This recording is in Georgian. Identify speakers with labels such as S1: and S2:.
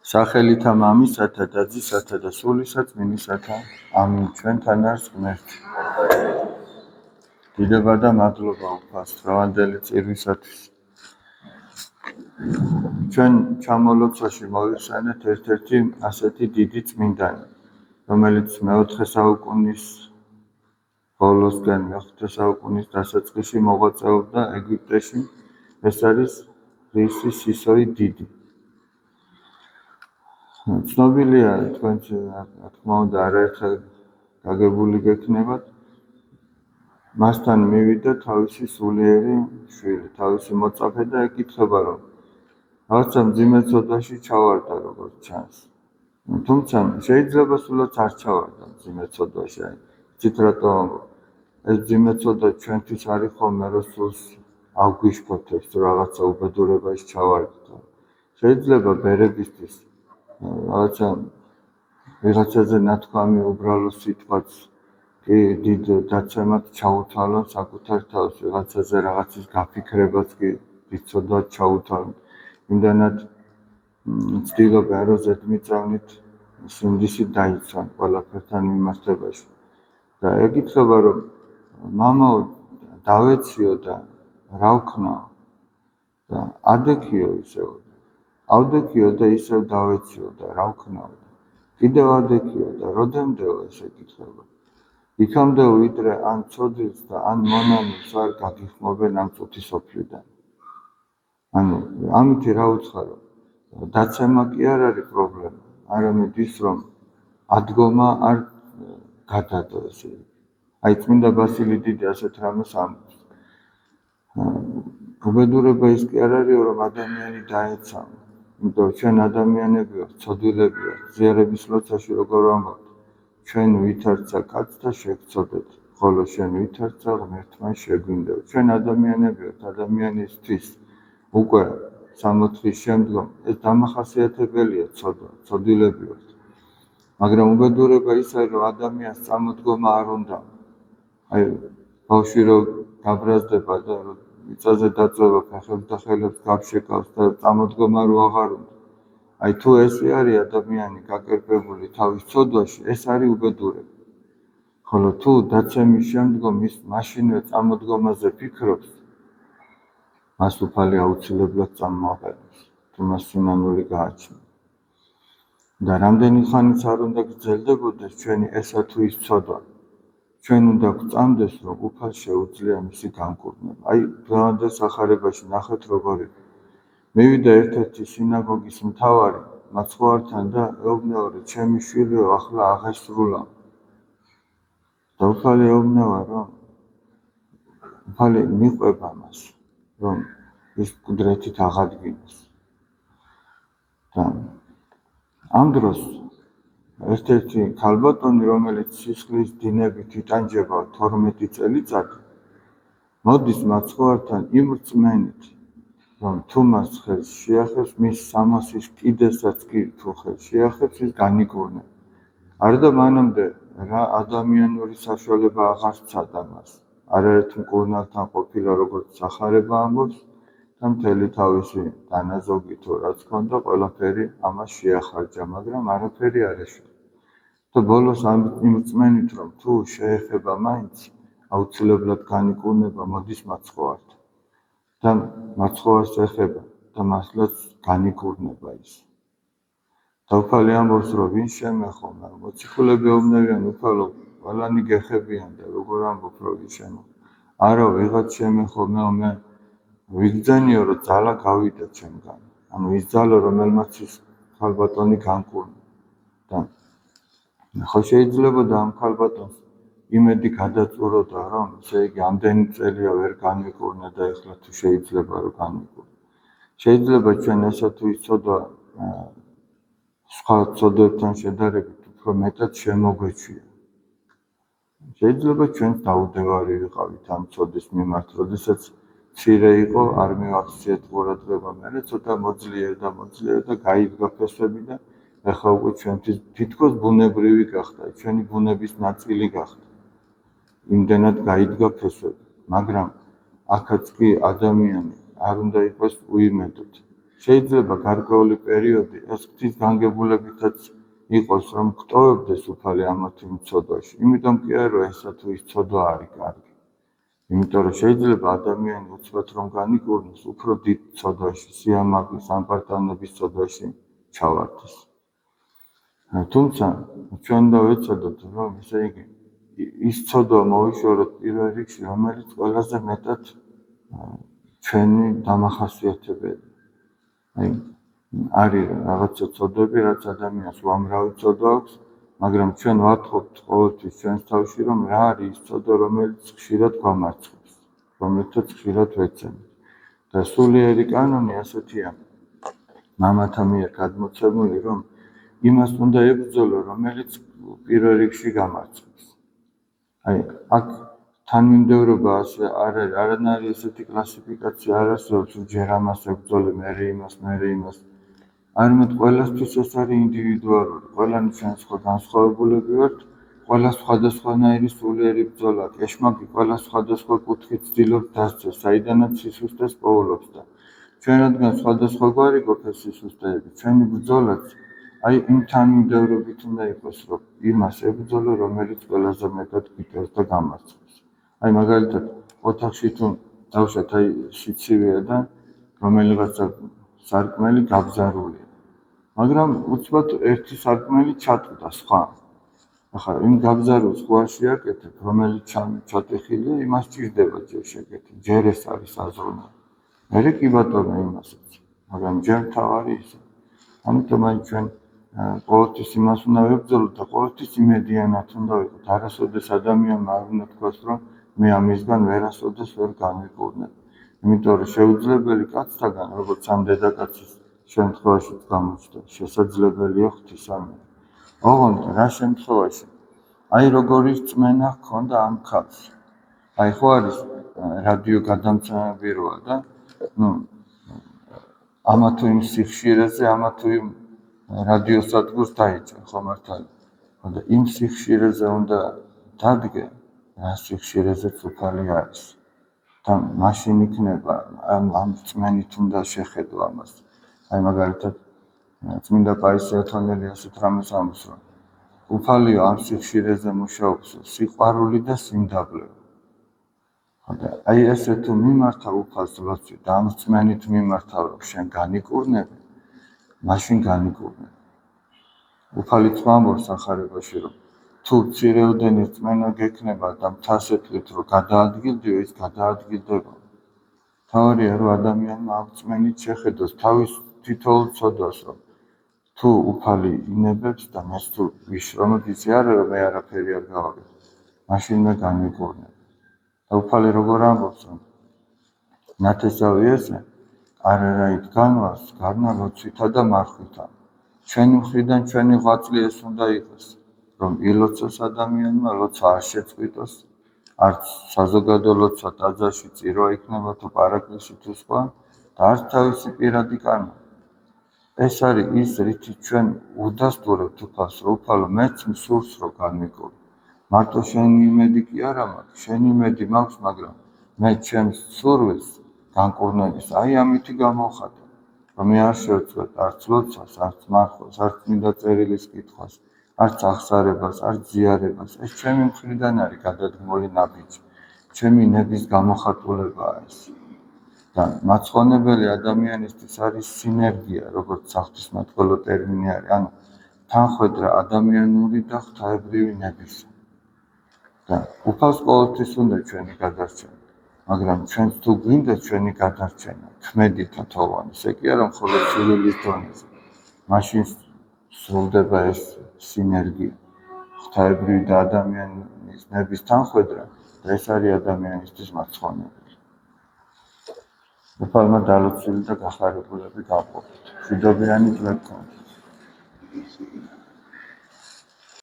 S1: სახელითა მამისათა და ძისათა და სულისა წმინდისათა. ამინ. ჩვენთან არის ღმერთი. დიდება და მადლობა უფალს დღევანდელი წირვისათვის. ჩვენ ჩამოლოცვაში მოვიხსენეთ ერთ-ერთი ასეთი დიდი წმინდანი, რომელიც მეოთხე საუკუნის ბოლოსგან მეხუთე საუკუნის დასაწყისში მოღვაწეობდა ეგვიპტეში. ეს არის ღირსი სისოი დიდი. ცნობილია თქვენც რა თქმა უნდა არაერთხელ გაგებული გექნებათ, მასთან მივიდა თავისი სულიერი შვილი, თავისი მოწაფე და ეკითხება, რომ რაღაცა მძიმე ცოდვაში ჩავარდა, როგორც ჩანს. თუმცა შეიძლება სულაც არ ჩავარდა მძიმე ცოდვაში. იცით რატომ ეს მძიმე ცოდვა ჩვენთვის არის ხოლმე, რომ სულს აგვიშფოთებს, რომ რაღაცა უბედურებაში ჩავარდით. შეიძლება ბერებისთვის ვიღაცაზე ნათქვამი უბრალო სიტყვაც კი დიდ დაცემად ჩაუთვალონ საკუთარ თავს, ვიღაცაზე რაღაცის გაფიქრებაც კი დიდ ცოდვად ჩაუთვალონ. იმდანაც ცდილობენ, რომ ზედმიწევნით სინდისი დაიცვან ყველაფერთან მიმართებაში. და ეკითხება, რომ მამაო, დავეციო და რა ვქნაო? და ადექიო ისევ. ავდექიო და ისევ დავეციო და რა ვქნაო? კიდევ ადექიო და როდემდეო ეს ეკითხება? იქამდე ვიდრე ან ცოდვილს და ან მონანილს არ გაგიხმობენ ამ წუთი სოფლიდან. ანუ ამითი რა უცხარო? დაცემა კი არ არის პრობლემა, არამედ ის, რომ ადგომა არ გადადო ესე. აი წმინდა ბასილი დიდი ასეთ რამეს ამბობს. უბედურება ის კი არ არის, რომ ადამიანი დაეცამა. იმიტომ ჩვენ ადამიანები ვართ, ცოდვილები ვართ, ზიარების ლოცვაში როგორ ვამბობთ, ჩვენ ვითარცა კაცთა შეგცოდეთ, ხოლო შენ ვითარცა ღმერთმა შეგვინდეო. ჩვენ ადამიანები ვართ, ადამიანისთვის უკვე 60-ის შემდგომ ეს დამახასიათებელია ცოდვა, ცოდვილები ვართ. მაგრამ უბედურება ის არის, რომ ადამიანს წამოდგომა არ უნდა. აი ბავშვი რო გაბრაზდება და მიწაზე დაწვება, ფეხებს და ხელებს გაფშეკავს და წამოდგომა რო აღარ უნდა. აი თუ ესე არის ადამიანი გაკერპებული თავის ცოდვაში, ეს არის უბედურება. ხოლო თუ დაცემის შემდგომ ის მაშინვე წამოდგომაზე ფიქრობს, მას უფალი აუცილებლად წამოაყენებს, თუ მას სინანული გააჩნია. და რამდენი ხანიც არ უნდა გრძელდებოდეს ჩვენი ესა თუ ის ცოდვა, ჩვენ უნდა გვწამდეს, რომ უფალს შეუძლია მისი განკურნება. აი დღევანდელ სახარებაში ნახეთ როგორი. მივიდა ერთ-ერთი სინაგოგის მთავარი მაცხოვართან და ეუბნება, რომ ჩემი შვილიო ახლა აღესრულა. და უფალი ეუბნება, რომ უფალი მიყვება მას, რომ ის მკვდრეთით აღადგინოს. და ამ დროს ერთ-ერთი ქალბატონი, რომელიც სისხლის დინებით იტანჯება 12 წელიწადი, მოდის მაცხოვართან იმრწმენით, რომ თუ მას ხელს შეახებს, მის სამოსის კიდესაც კი თუ ხელს შეახებს, ის განიკურნება. არდა მანამდე რა ადამიანური საშუალება აღარ სცადა მას. არაერთ მკურნალთან ყოფილა, როგორც სახარება ამბობს, და მთელი თავისი დანაზოგი თუ რაც ჰქონდა, ყველაფერი ამას შეახარჯა, მაგრამ არაფერი არ ეშვა. და ბოლოს იმრწმენით, რომ თუ შეეხება მაინც, აუცილებლად განიკურნება, მოდის მაცხოვართან. და მაცხოვარს ეხება და მართლაც განიკურნება ის. და უფალი ამბობს, რომ ვინ შემეხო, მოციქულები ეუბნებიან, უფალო, ყველანი გეხებიან და როგორ ამბობ, რომ ვინ შემეხო? არა, ვიღაც შემეხო, მე ვიგძენიო, რომ ძალა გავიდა ჩემგან. ანუ ის ძალა, რომელმაც ის ქალბატონი განკურნა. და ხო შეიძლება და ამ ქალბატონს იმედი გადაწუროდა, რომ ესე იგი ამდენი წელია ვერ განიკურნა და ეხლა თუ შეიძლება რომ განიკურნა. შეიძლება ჩვენ ესა თუ ის ცოდვა სხვა ცოდვებთან შედარებით უფრო მეტად შემოგვეჩვია. შეიძლება ჩვენც დაუდევარი ვიყავით ამ ცოდვის მიმართ, როდესაც მცირე იყო, არ მივახციეთ ყურადღება, მერე ცოტა მოძლიერდა და გაიდგა ფესვები და ეხლა უკვე ჩვენთვის თითქოს ბუნებრივი გახდა, ჩვენი ბუნების ნაწილი გახდა. იმდენად გაიდგა ფესვები, მაგრამ აქაც კი ადამიანი არ უნდა იყოს უიმედოდ. შეიძლება გარკვეული პერიოდი ეს ღვთისგანგებულებითაც იყოს, რომ გტოვებდეს უფალი ამა თუ იმ ცოდვაში. იმიტომ კი არა, რომ ესა თუ ის ცოდვა არის კარგი. იმიტომ რომ შეიძლება ადამიანი უცბად რომ განიკურნოს, უფრო დიდ ცოდვაში, სიამაყის, ამპარტანების ცოდვაში ჩავარდეს. თუმცა ჩვენ უნდა ვეცადოთ, რომ ესე იგი ის ცოდვა მოვიშოროთ პირველ რიგში, რომელიც ყველაზე მეტად ჩვენი დამახასიათებელი. აი, არის რაღაცა ცოდვები, რაც ადამიანს უამრავი ცოდვა აქვს, მაგრამ ჩვენ ვათხოვთ ყოველთვის ჩვენს თავში, რომ რა არის ის ცოდვა, რომელიც ხშირად გვამარცხებს, რომელთაც ხშირად ვეცემთ. და სულიერი კანონი ასეთია, მამათა მიერ გადმოცემული, რომ იმას უნდა ებრძოლო, რომელიც პირველ რიგში გამარცხებს. აი, აქ თანმიმდევრობა ასე არ არის, არანაირი ესეთი კლასიფიკაცია არ არსებობს, რომ ჯერ ამას ებრძოლე, მერე იმას. არამედ ყველასთვის ეს არის ინდივიდუალური. ყველანი ჩვენ სხვა განსხვავებულები ვართ, ყველა სხვადასხვანაირი სულიერი ბრძოლა, კეშმაკი ყველა სხვადასხვა კუთხით ცდილობს დასცეს, საიდანაც სისუსტეს პოულობს და ჩვენ რადგან სხვადასხვაგვარი გვაქვს ეს სისუსტეები, ჩვენი ბრძოლაც აი იმ თანმიმდევრობით უნდა იყოს, რომ იმას ებრძოლო, რომელიც ყველაზე მეტად გიტევს და გამარცხებს. აი მაგალითად, ოთახში თუ დავშათ აი სიცივეა და რომელიღაცა სარკმელი გაბზარულია. მაგრამ უცბად ერთი სარკმელი ჩატყდა სხვა. ახლა იმ გაბზარულს ხო არ შეაკეთებ, რომელიც ჩატეხილია, იმას ჭირდება ჯერ შეკეთება. ჯერ ეს არის აზროვნა. მერე კი ბატონო იმასაც. მაგრამ ჯერ მთავარი ისე. ამიტომ აი ჩვენ ყოველთვის იმას უნდა ვებრძოლოთ და ყოველთვის იმედიანად უნდა ვიყოთ. არასოდეს ადამიანმა არ უნდა თქვას, რომ მე ამისგან ვერასოდეს ვერ განვიკურნებ. იმიტომ რომ შეუძლებელი კაცთაგან, როგორც ამ დედაკაცის შემთხვევაშიც გამოჩნდა, შესაძლებელია ღვთისამებრ. ოღონდ რა შემთხვევაში? აი როგორი რწმენა ჰქონდა ამ ქალს. აი ხო არის რადიო გადამცემები როა და ამა თუ იმ სიხშირეზე, ამა თუ იმ რადიოსადგურს დაიჭრა, ხო მართალი? და იმ სიხშირეზე უნდა დადგე, რა სიხშირეზეც უფალი არის. და მაშინ იქნება ამ რწმენით უნდა შეხედო ამას. აი მაგალითად წმინდა პაისე ათონელი ასეთ რამეს ამბობს, რომ უფალიო ამ სიხშირეზე მუშაობს სიყვარული და სიმდაბლე. აი ესე თუ მიმართა უფალს ლოცვით და ამ რწმენით მიმართა, რომ შენ განიკურნები, მაშინ განიკურნები. უფალი ამბობს ახარებაში, რომ თუ მცირეოდენი რწმენა გექნება და მთასეთლით, რომ გადაადგილდიო, ის გადაადგილდება. თავარია, რომ ადამიანმა ამ რწმენით შეხედოს თავის თითოეულ ცოდვას, რომ თუ უფალი ინებებს და მას თუ ვიშრომებ, იცი არა, რომ მე არაფერი არ გავაკეთე, მაშინ მე განვიკურნებ. და უფალი როგორ ამბობს, რომ ნათესავი ესე არარაით განვას, გარნა ლოცვითა და მარხვითა. ჩვენი მხრიდან ჩვენი ღვაწლი ეს უნდა იყოს, რომ ილოცოს ადამიანმა, ლოცვა არ შეწყვიტოს, არც საზოგადო ლოცვა ტაძარში წირვა იქნება თუ პარაკლისი თუ სხვა და არც თავისი პირადი კანონი. ეს არის ის, რითიც ჩვენ უდასტურებთ უფალს, რომ უფალო მეც მსურს რომ განვიკურნო. მარტო შენი იმედი კი არა მაქვს, შენი იმედი მაქვს, მაგრამ მე ჩემს სურვილს განკურნების აი ამითი გამოვხატე, რომ მე არ შევწყვეტ არც ლოცვას, არც მარხვას, არც წმინდა წერილის კითხვას, არც აღსარებას, არც ზიარებას. ეს ჩემი მხრიდან არის გადადგმული ნაბიჯი, ჩემი ნების გამოხატულებაა ეს. და მაცხონებელი ადამიანისთვის არის სინერგია, როგორც საღვთისმეტყველო ტერმინი არის, ანუ თანხვედრა ადამიანური და ღვთაებრივი ნების. და უფალს ყოველთვის უნდა ჩვენი გადარჩენა, მაგრამ ჩვენც თუ გვინდა ჩვენი გადარჩენა, ქმედითა თოვანი, ესე კი არა მხოლოდ სულელის დონეზე. მაშინ სრულდება ეს სინერგია, ღვთაებრივი და ადამიანის ნების თანხვედრა და ეს არის ადამიანისთვის მაცხონებელი. უფალმა დალოცვილი და გახარებულები გავყოფით. მშვიდობიანი დღე გქონდეთ.